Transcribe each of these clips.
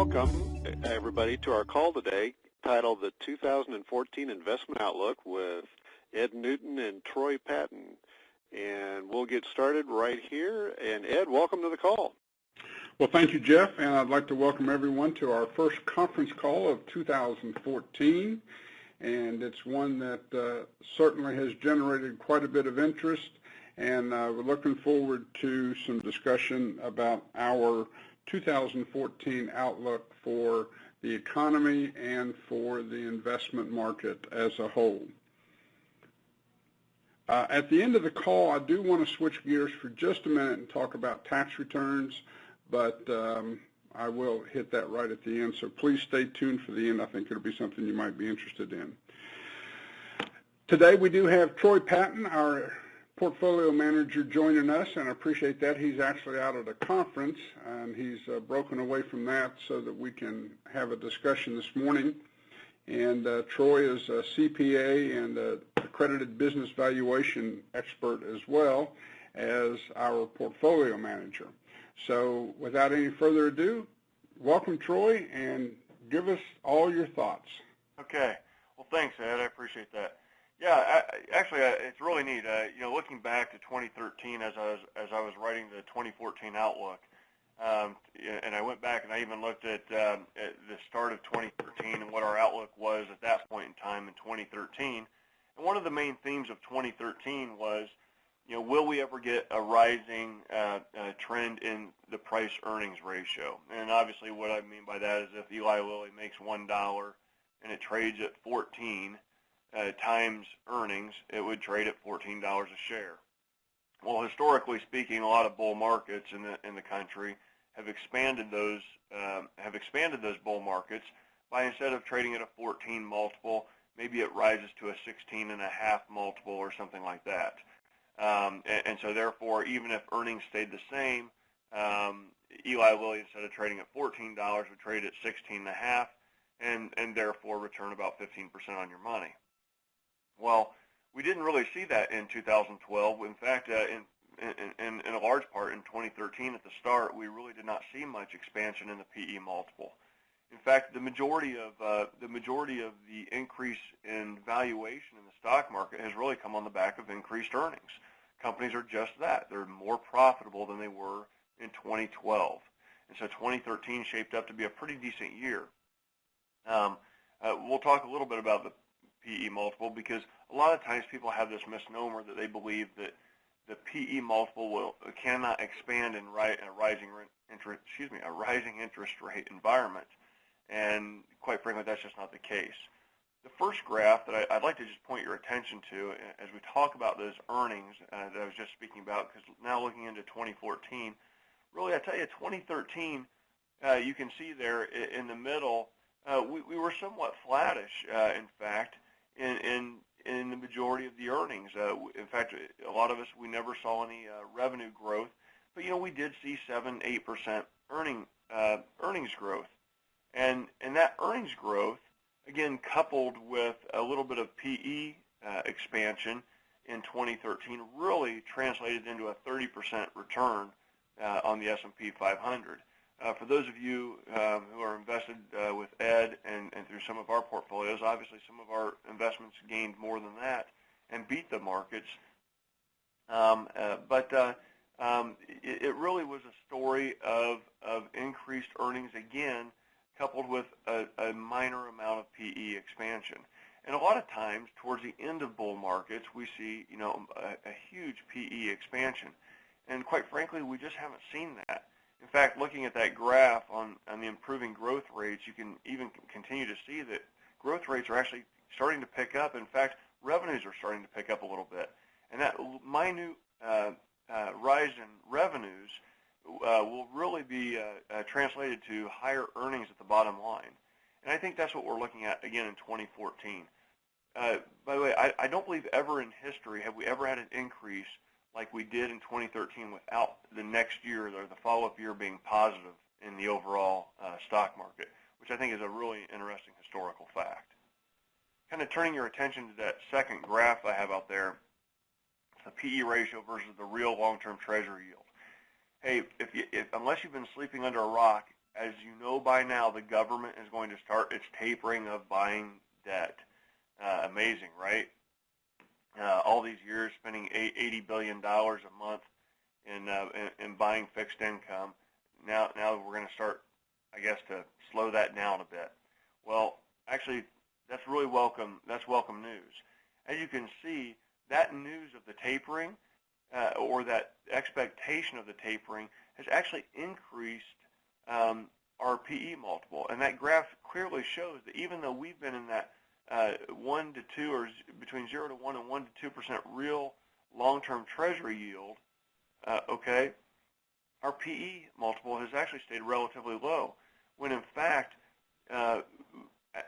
Welcome, everybody, to our call today titled The 2014 Investment Outlook with Ed Newton and Troy Patton. And we'll get started right here. And Ed, welcome to the call. Well, thank you, Jeff, and I'd like to welcome everyone to our first conference call of 2014. And it's one that certainly has generated quite a bit of interest, and we're looking forward to some discussion about our 2014 outlook for the economy and for the investment market as a whole. At the end of the call, I do want to switch gears for just a minute and talk about tax returns, but I will hit that right at the end, so please stay tuned for the end. I think it'll be something you might be interested in. Today we do have Troy Patton, our portfolio manager, joining us, and I appreciate that. He's actually out at a conference, and he's broken away from that so that we can have a discussion this morning. And Troy is a CPA and an accredited business valuation expert as well as our portfolio manager. So without any further ado, welcome, Troy, and give us all your thoughts. Okay. Well, thanks, Ed. I appreciate that. Yeah, actually, it's really neat. Looking back to 2013 as I was writing the 2014 outlook, and I went back and I even looked at the start of 2013 and what our outlook was at that point in time in 2013. And one of the main themes of 2013 was, will we ever get a rising trend in the price-earnings ratio? And obviously what I mean by that is if Eli Lilly makes $1 and it trades at 14 times earnings, it would trade at $14 a share. Well, historically speaking, a lot of bull markets in the country have expanded those bull markets by, instead of trading at a 14 multiple, maybe it rises to a 16.5 multiple or something like that. And so therefore, even if earnings stayed the same, Eli Lilly, instead of trading at $14, would trade at 16.5 and therefore return about 15% on your money. Well, we didn't really see that in 2012. In fact, in a large part in 2013 at the start, we really did not see much expansion in the PE multiple. In fact, the majority of the increase in valuation in the stock market has really come on the back of increased earnings. Companies are just that. They're more profitable than they were in 2012. And so 2013 shaped up to be a pretty decent year. We'll talk a little bit about the PE multiple, because a lot of times people have this misnomer that they believe that the PE multiple cannot expand in a rising interest rate environment, and quite frankly, that's just not the case. The first graph that I'd like to just point your attention to as we talk about those earnings that I was just speaking about, because now looking into 2014, really I tell you, 2013, you can see there in the middle, we were somewhat flattish, in fact, in the majority of the earnings. In fact, a lot of us, we never saw any revenue growth, but we did see 7-8% earnings growth, and that earnings growth, again, coupled with a little bit of PE expansion in 2013, really translated into a 30% return on the S&P 500. For those of you who are invested with Ed and through some of our portfolios, obviously some of our investments gained more than that and beat the markets. But it really was a story of increased earnings, again, coupled with a minor amount of PE expansion. And a lot of times, towards the end of bull markets, we see a huge PE expansion. And quite frankly, we just haven't seen that. In fact, looking at that graph on the improving growth rates, you can even continue to see that growth rates are actually starting to pick up. In fact, revenues are starting to pick up a little bit. And that minute rise in revenues will really be translated to higher earnings at the bottom line. And I think that's what we're looking at again in 2014. By the way, I don't believe ever in history have we ever had an increase like we did in 2013 without the next year or the follow-up year being positive in the overall stock market, which I think is a really interesting historical fact. Kind of turning your attention to that second graph I have out there, the PE ratio versus the real long-term treasury yield. Hey, unless you've been sleeping under a rock, as you know by now, the government is going to start its tapering of buying debt. Amazing, right? All these years spending $80 billion a month in buying fixed income. Now we're going to start, I guess, to slow that down a bit. Well, actually, that's really welcome. That's welcome news. As you can see, that news of the tapering or that expectation of the tapering has actually increased our PE multiple. And that graph clearly shows that even though we've been in that 1 to 2 or between 0 to 1 and 1 to 2% real long-term treasury yield, okay, our PE multiple has actually stayed relatively low, when in fact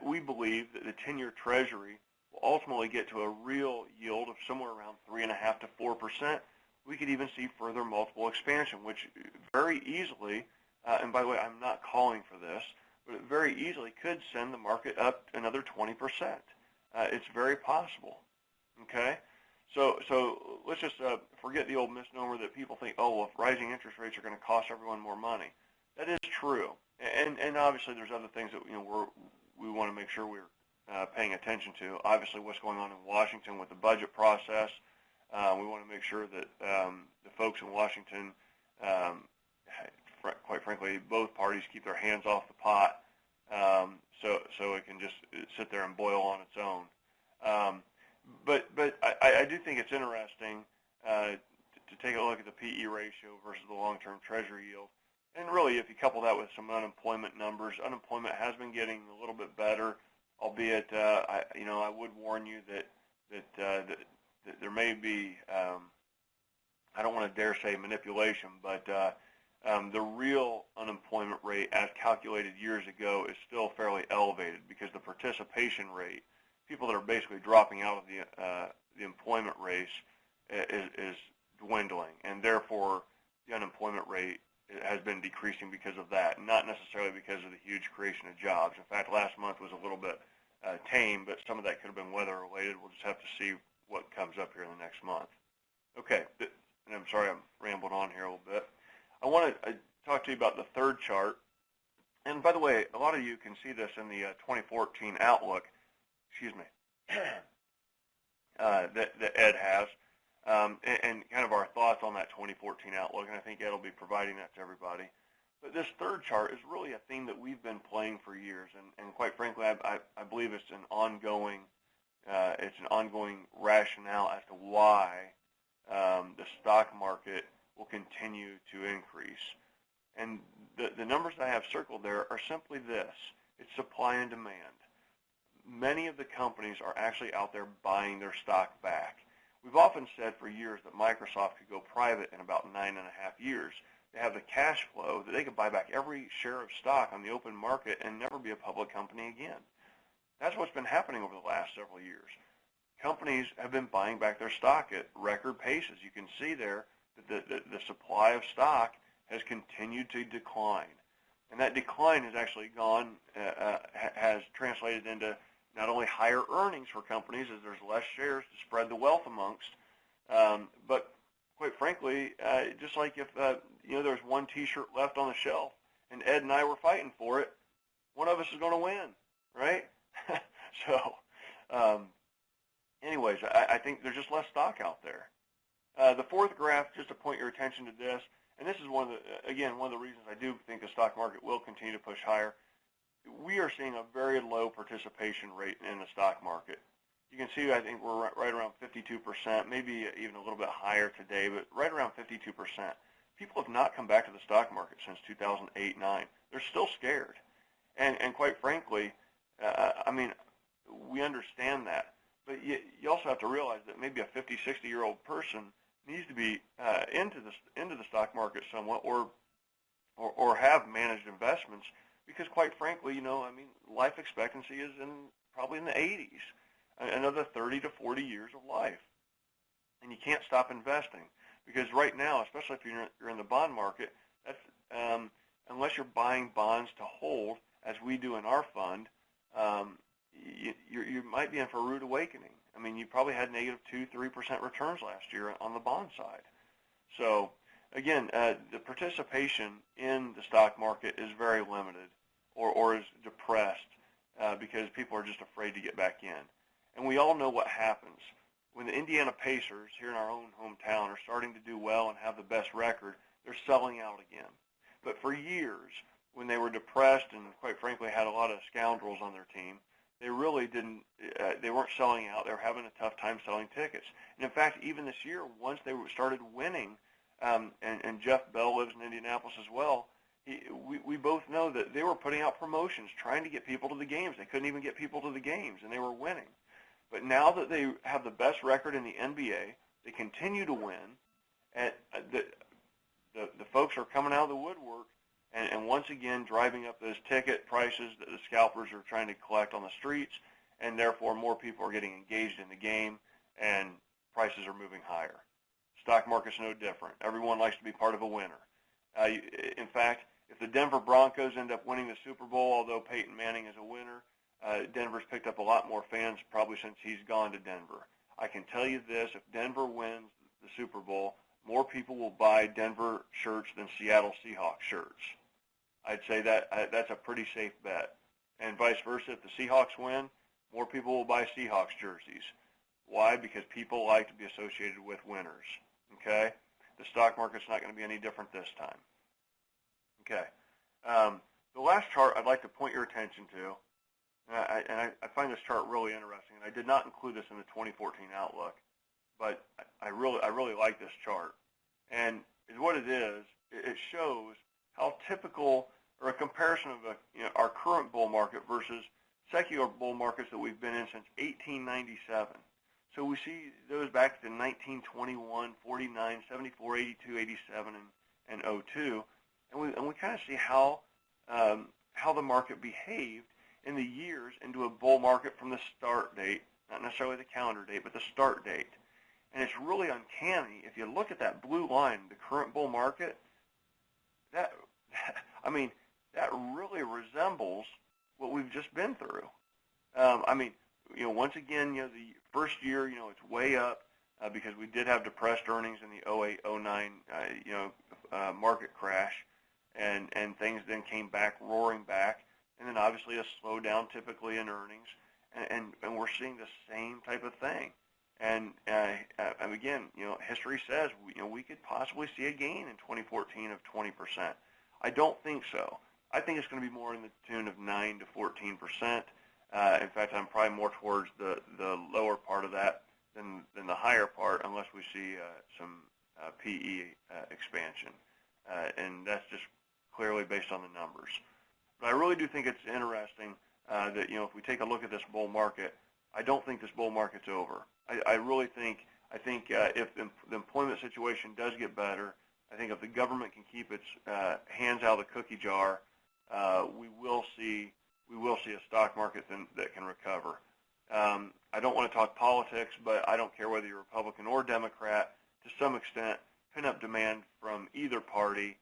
we believe that the 10-year treasury will ultimately get to a real yield of somewhere around 3.5% to 4%. We could even see further multiple expansion, which very easily, and by the way, I'm not calling for this, but it very easily could send the market up another 20%. It's very possible, okay? So let's just forget the old misnomer that people think, oh, well, if rising interest rates are going to cost everyone more money. That is true, and obviously there's other things that we want to make sure we're paying attention to. Obviously, what's going on in Washington with the budget process. We want to make sure that the folks in Washington, quite frankly, both parties keep their hands off the pot, so it can just sit there and boil on its own. But I do think it's interesting to take a look at the PE ratio versus the long-term treasury yield. And really, if you couple that with some unemployment numbers, unemployment has been getting a little bit better, albeit I would warn you that there may be, I don't want to dare say manipulation, but the real unemployment rate as calculated years ago is still fairly elevated because the participation rate, people that are basically dropping out of the employment race, is dwindling, and therefore the unemployment rate has been decreasing because of that, not necessarily because of the huge creation of jobs. In fact, last month was a little bit tame, but some of that could have been weather related. We'll just have to see what comes up here in the next month. Okay, and I'm sorry I'm rambling on here a little bit. I want to talk to you about the third chart. And by the way, a lot of you can see this in the 2014 Outlook, excuse me, that Ed has, and kind of our thoughts on that 2014 Outlook, and I think Ed will be providing that to everybody. But this third chart is really a theme that we've been playing for years, and quite frankly, I believe it's an ongoing rationale as to why the stock market will continue to increase. And the numbers I have circled there are simply this. It's supply and demand. Many of the companies are actually out there buying their stock back. We've often said for years that Microsoft could go private in about 9.5 years. They have the cash flow that they could buy back every share of stock on the open market and never be a public company again. That's what's been happening over the last several years. Companies have been buying back their stock at record paces. You can see there that the supply of stock has continued to decline. And that decline has actually has translated into not only higher earnings for companies as there's less shares to spread the wealth amongst, but quite frankly, just like if there's one T-shirt left on the shelf and Ed and I were fighting for it, one of us is going to win, right? So, anyways, I think there's just less stock out there. The fourth graph, just to point your attention to this, and this is one of the reasons I do think the stock market will continue to push higher. We are seeing a very low participation rate in the stock market. You can see, I think we're right around 52%, maybe even a little bit higher today, but right around 52%. People have not come back to the stock market since 2008-9. They're still scared. And quite frankly, we understand that. But you also have to realize that maybe a 50, 60-year-old person needs to be into the stock market somewhat or have managed investments because, quite frankly, life expectancy is probably in the 80s, another 30 to 40 years of life. And you can't stop investing because right now, especially if you're in the bond market, that's unless you're buying bonds to hold, as we do in our fund, you might be in for a rude awakening. You probably had negative 2-3% returns last year on the bond side. So again, the participation in the stock market is very limited or is depressed because people are just afraid to get back in. And we all know what happens. When the Indiana Pacers here in our own hometown are starting to do well and have the best record, they're selling out again. But for years, when they were depressed and quite frankly had a lot of scoundrels on their team, they really didn't, they weren't selling out. They were having a tough time selling tickets. And in fact, even this year, once they started winning, and Jeff Bell lives in Indianapolis as well, we both know that they were putting out promotions, trying to get people to the games. They couldn't even get people to the games, and they were winning. But now that they have the best record in the NBA, they continue to win, and the folks are coming out of the woodwork and once again driving up those ticket prices that the scalpers are trying to collect on the streets, and therefore more people are getting engaged in the game, and prices are moving higher. Stock market's no different. Everyone likes to be part of a winner. In fact, if the Denver Broncos end up winning the Super Bowl, although Peyton Manning is a winner, Denver's picked up a lot more fans probably since he's gone to Denver. I can tell you this, if Denver wins the Super Bowl, more people will buy Denver shirts than Seattle Seahawks shirts. I'd say that that's a pretty safe bet. And vice versa, if the Seahawks win, more people will buy Seahawks jerseys. Why? Because people like to be associated with winners. Okay? The stock market's not going to be any different this time. Okay. The last chart I'd like to point your attention to, and I find this chart really interesting, and I did not include this in the 2014 Outlook, but I really like this chart. And what it is, it shows how typical, or a comparison of our current bull market versus secular bull markets that we've been in since 1897. So we see those back to 1921, 49, 74, 82, 87, and 02, and we kind of see how the market behaved in the years into a bull market from the start date, not necessarily the calendar date, but the start date. And it's really uncanny. If you look at that blue line, the current bull market, that really resembles what we've just been through. Once again, the first year, it's way up because we did have depressed earnings in the 08, 09, market crash, and things then came back, roaring back, and then obviously a slowdown typically in earnings, and we're seeing the same type of thing. And again, history says we could possibly see a gain in 2014 of 20%. I don't think so. I think it's going to be more in the tune of 9 to 14%. In fact, I'm probably more towards the lower part of that than the higher part, unless we see some PE expansion, and that's just clearly based on the numbers. But I really do think it's interesting that if we take a look at this bull market, I don't think this bull market's over. I really think if the employment situation does get better, I think if the government can keep its hands out of the cookie jar, we will see a stock market that can recover. I don't want to talk politics, but I don't care whether you're Republican or Democrat. To some extent, pin-up demand from either party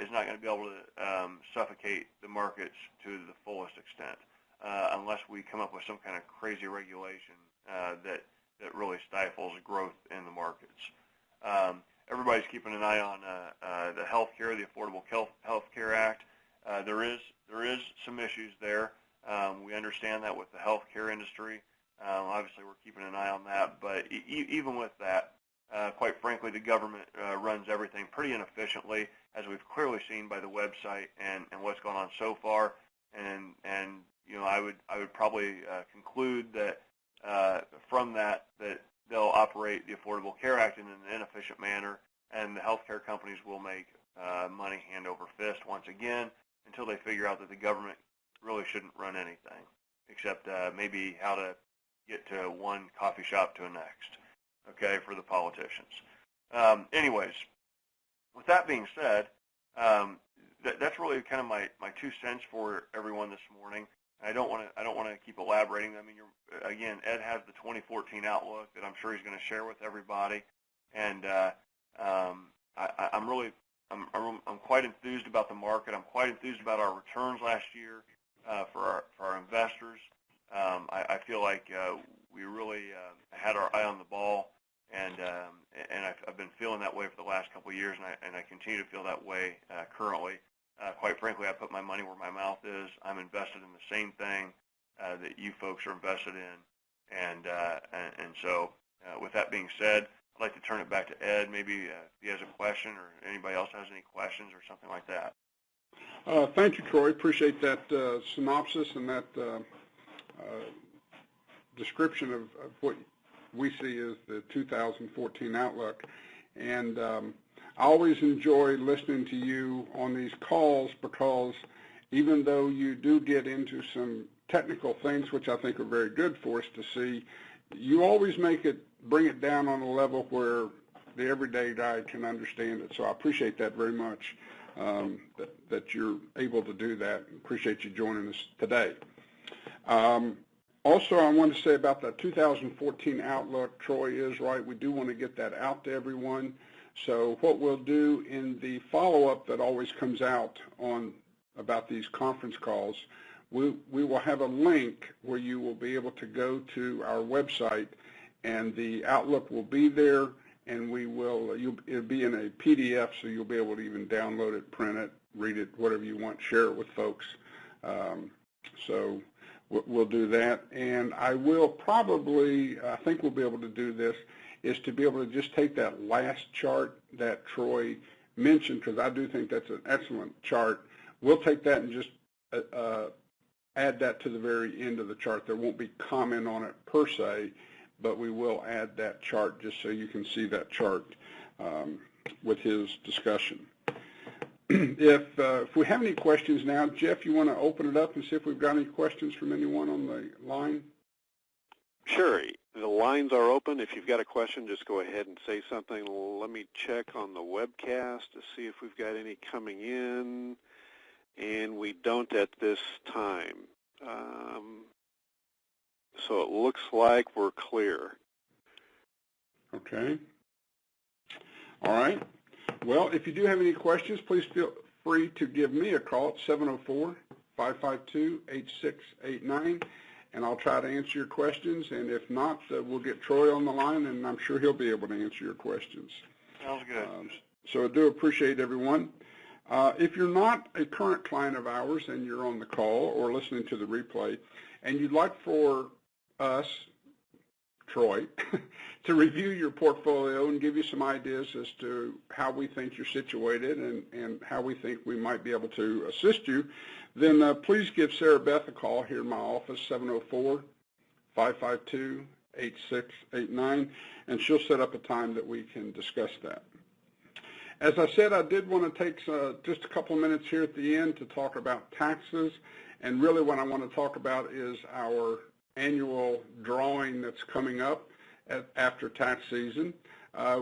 is not going to be able to suffocate the markets to the fullest extent, unless we come up with some kind of crazy regulation that really stifles growth in the markets. Everybody's keeping an eye on the health care, the Affordable Health Care Act. There is some issues there. We understand that with the healthcare industry. Obviously, we're keeping an eye on that. But even with that, quite frankly, the government runs everything pretty inefficiently, as we've clearly seen by the website and what's gone on so far. And I would probably conclude that from that they'll operate the Affordable Care Act in an inefficient manner, and the healthcare companies will make money hand over fist once again, until they figure out that the government really shouldn't run anything, except maybe how to get to one coffee shop to the next, okay, for the politicians. Anyways, with that being said, that's really kind of my 2 cents for everyone this morning. I don't want to keep elaborating. I mean, again, Ed has the 2014 outlook that I'm sure he's going to share with everybody, and I'm quite enthused about the market. I'm quite enthused about our returns last year for our investors. I feel like we really had our eye on the ball and I've been feeling that way for the last couple of years, and I continue to feel that way currently. Quite frankly, I put my money where my mouth is. I'm invested in the same thing that you folks are invested in, and so with that being said, I'd like to turn it back to Ed. Maybe if he has a question, or anybody else has any questions or something like that. Thank you, Troy. Appreciate that synopsis and that description of what we see as the 2014 outlook. And I always enjoy listening to you on these calls, because even though you do get into some technical things, which I think are very good for us to see, you always bring it down on a level where the everyday guy can understand it. So I appreciate that very much, that you're able to do that. Appreciate you joining us today. Also, I want to say about the 2014 outlook, Troy is right. We do want to get that out to everyone. So what we'll do in the follow-up that always comes out about these conference calls, we will have a link where you will be able to go to our website, and the outlook will be there, and it'll be in a PDF, so you'll be able to even download it, print it, read it, whatever you want, share it with folks. So we'll do that. And I think we'll be able to do this, is to be able to just take that last chart that Troy mentioned, because I do think that's an excellent chart. We'll take that and just add that to the very end of the chart. There won't be comment on it per se, but we will add that chart just so you can see that chart with his discussion. If we have any questions now, Jeff, you want to open it up and see if we've got any questions from anyone on the line? Sure. The lines are open. If you've got a question, just go ahead and say something. Let me check on the webcast to see if we've got any coming in, and we don't at this time. So it looks like we're clear. Okay. All right. Well, if you do have any questions, please feel free to give me a call at 704-552-8689, and I'll try to answer your questions. And if not, we'll get Troy on the line, and I'm sure he'll be able to answer your questions. Sounds good. So I do appreciate everyone. If you're not a current client of ours and you're on the call or listening to the replay, and you'd like for us, Troy, to review your portfolio and give you some ideas as to how we think you're situated and how we think we might be able to assist you, then please give Sarah Beth a call here in my office, 704-552-8689, and she'll set up a time that we can discuss that. As I said, I did want to take just a couple of minutes here at the end to talk about taxes, and really what I want to talk about is our annual drawing that's coming up after tax season.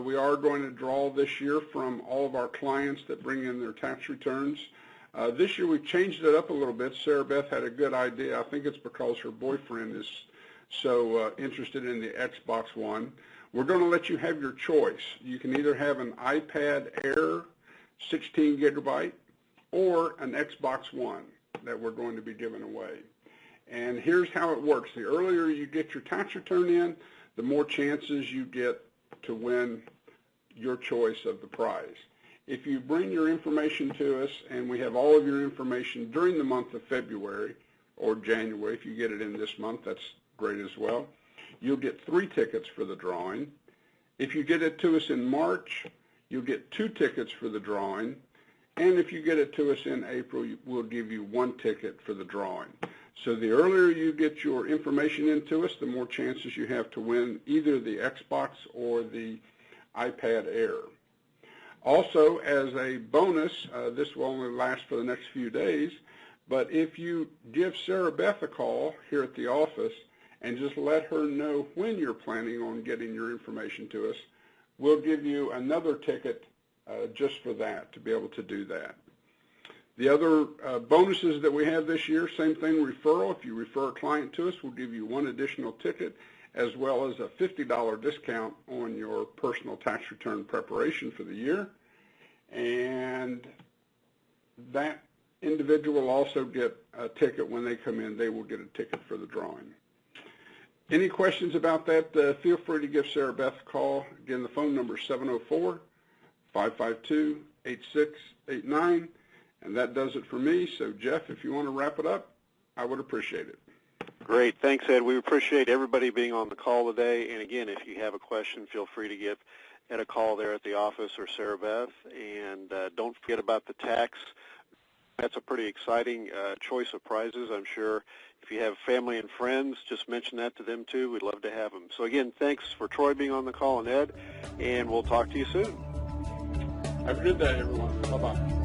We are going to draw this year from all of our clients that bring in their tax returns. This year we've changed it up a little bit. Sarah Beth had a good idea. I think it's because her boyfriend is so interested in the Xbox One. We're going to let you have your choice. You can either have an iPad Air 16 gigabyte or an Xbox One that we're going to be giving away. And here's how it works. The earlier you get your tax return in, the more chances you get to win your choice of the prize. If you bring your information to us, and we have all of your information during the month of February or January, if you get it in this month, that's great as well, you'll get 3 tickets for the drawing. If you get it to us in March, you'll get 2 tickets for the drawing. And if you get it to us in April, we'll give you 1 ticket for the drawing. So the earlier you get your information into us, the more chances you have to win either the Xbox or the iPad Air. Also, as a bonus, this will only last for the next few days, but if you give Sarah Beth a call here at the office and just let her know when you're planning on getting your information to us, we'll give you another ticket just for that, to be able to do that. The other bonuses that we have this year, same thing, referral. If you refer a client to us, we'll give you 1 additional ticket, as well as a $50 discount on your personal tax return preparation for the year. And that individual will also get a ticket when they come in. They will get a ticket for the drawing. Any questions about that, feel free to give Sarah Beth a call. Again, the phone number is 704-552-8689, and that does it for me. So, Jeff, if you want to wrap it up, I would appreciate it. Great. Thanks, Ed. We appreciate everybody being on the call today. And, again, if you have a question, feel free to give Ed a call there at the office or Sarah Beth. And don't forget about the tax. That's a pretty exciting choice of prizes, I'm sure. If you have family and friends, just mention that to them, too. We'd love to have them. So, again, thanks for Troy being on the call and Ed, and we'll talk to you soon. Have a good day, everyone. Bye-bye.